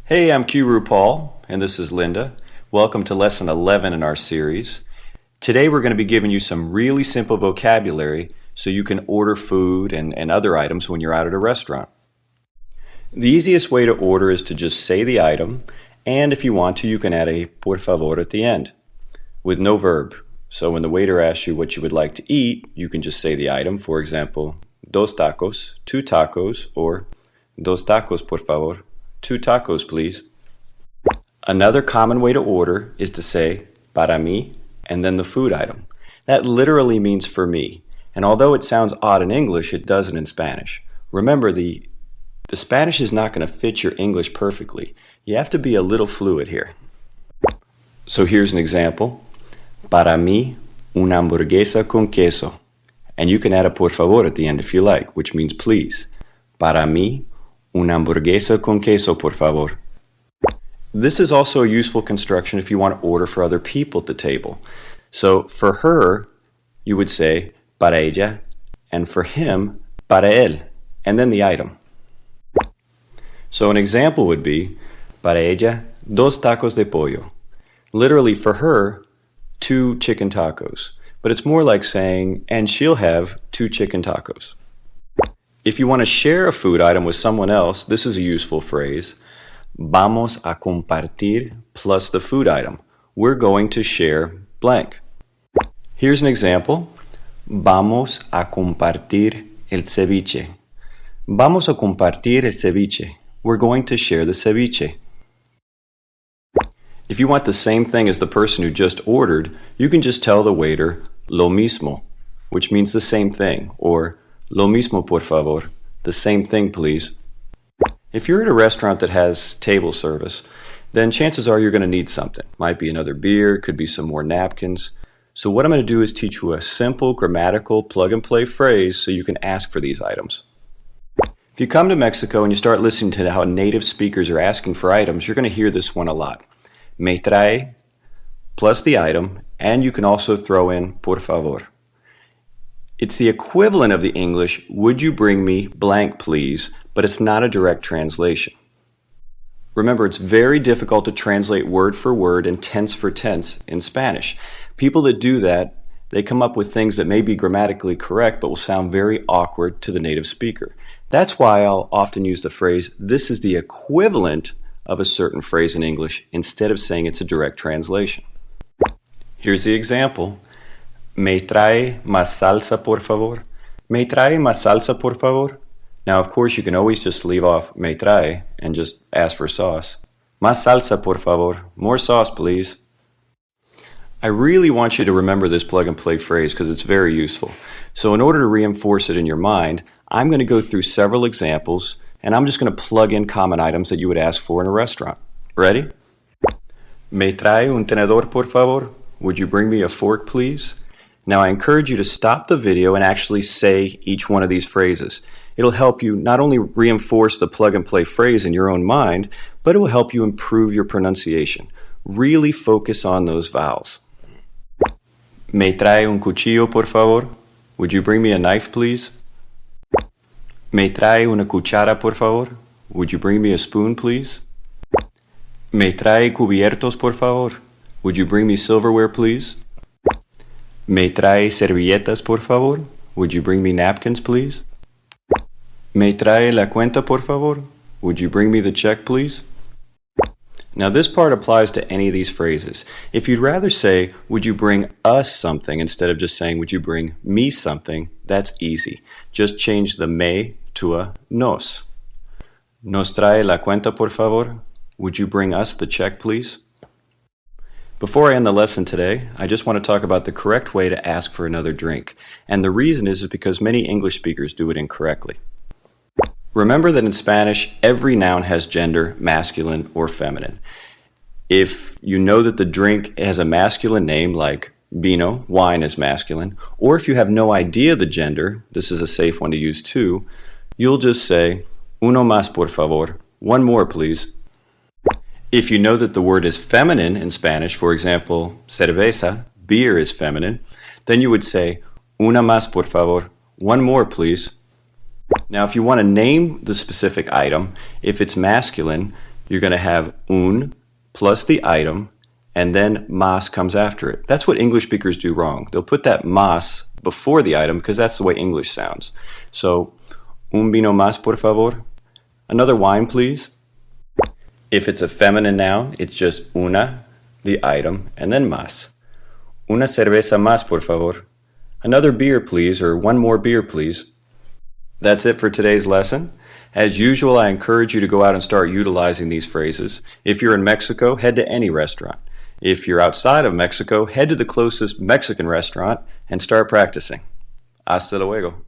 Hey, I'm Q Paul, and this is Linda. Welcome to Lesson 11 in our series. Today we're going to be giving you some really simple vocabulary so you can order food and other items when you're out at a restaurant. The easiest way to order is to just say the item, and if you want to, you can add a por favor at the end with no verb. So when the waiter asks you what you would like to eat, you can just say the item. For example, dos tacos, two tacos, or dos tacos por favor, two tacos please. Another common way to order is to say para mí and then the food item. That literally means for me. And although it sounds odd in English, it doesn't in Spanish. Remember, the Spanish is not going to fit your English perfectly. You have to be a little fluid here. So here's an example. Para mí, una hamburguesa con queso. And you can add a por favor at the end if you like, which means please. Para mí, una hamburguesa con queso, por favor. This is also a useful construction if you want to order for other people at the table. So for her, you would say para ella, and for him, para él, and then the item. So an example would be, para ella, dos tacos de pollo. Literally for her, 2 chicken tacos. But it's more like saying, and she'll have 2 chicken tacos. If you want to share a food item with someone else, this is a useful phrase. Vamos a compartir plus the food item. We're going to share blank. Here's an example. Vamos a compartir el ceviche. Vamos a compartir el ceviche. We're going to share the ceviche. If you want the same thing as the person who just ordered, you can just tell the waiter lo mismo, which means the same thing, or lo mismo por favor, the same thing please. If you're at a restaurant that has table service, then chances are you're going to need something. Might be another beer, could be some more napkins. So what I'm going to do is teach you a simple grammatical plug-and-play phrase so you can ask for these items. If you come to Mexico and you start listening to how native speakers are asking for items, you're going to hear this one a lot. Me trae plus the item, and you can also throw in por favor. It's the equivalent of the English, would you bring me blank please, but it's not a direct translation. Remember, it's very difficult to translate word for word and tense for tense in Spanish. People that do that, they come up with things that may be grammatically correct but will sound very awkward to the native speaker. That's why I'll often use the phrase, this is the equivalent of a certain phrase in English, instead of saying it's a direct translation. Here's the example. Me trae más salsa, por favor. Me trae más salsa, por favor. Now, of course, you can always just leave off me trae and just ask for sauce. Más salsa, por favor. More sauce, please. I really want you to remember this plug-and-play phrase because it's very useful. So in order to reinforce it in your mind, I'm going to go through several examples, and I'm just going to plug in common items that you would ask for in a restaurant. Ready? Me trae un tenedor, por favor. Would you bring me a fork, please? Now, I encourage you to stop the video and actually say each one of these phrases. It'll help you not only reinforce the plug-and-play phrase in your own mind, but it will help you improve your pronunciation. Really focus on those vowels. Me trae un cuchillo, por favor. Would you bring me a knife, please? Me trae una cuchara, por favor. Would you bring me a spoon, please? Me trae cubiertos, por favor. Would you bring me silverware, please? Me trae servilletas, por favor. Would you bring me napkins, please? Me trae la cuenta, por favor. Would you bring me the check, please? Now this part applies to any of these phrases. If you'd rather say, would you bring us something, instead of just saying, would you bring me something, that's easy. Just change the me to a nos. Nos trae la cuenta, por favor. Would you bring us the check, please? Before I end the lesson today, I just want to talk about the correct way to ask for another drink. And the reason is because many English speakers do it incorrectly. Remember that in Spanish, every noun has gender, masculine or feminine. If you know that the drink has a masculine name like vino, wine is masculine, or if you have no idea the gender, this is a safe one to use too, you'll just say, uno más por favor, one more please. If you know that the word is feminine in Spanish, for example, cerveza, beer is feminine, then you would say, una más por favor, one more please. Now, if you want to name the specific item, if it's masculine, you're going to have un plus the item, and then más comes after it. That's what English speakers do wrong. They'll put that más before the item because that's the way English sounds. So, un vino más, por favor. Another wine, please. If it's a feminine noun, it's just una, the item, and then más. Una cerveza más, por favor. Another beer, please, or one more beer, please. That's it for today's lesson. As usual, I encourage you to go out and start utilizing these phrases. If you're in Mexico, head to any restaurant. If you're outside of Mexico, head to the closest Mexican restaurant and start practicing. Hasta luego.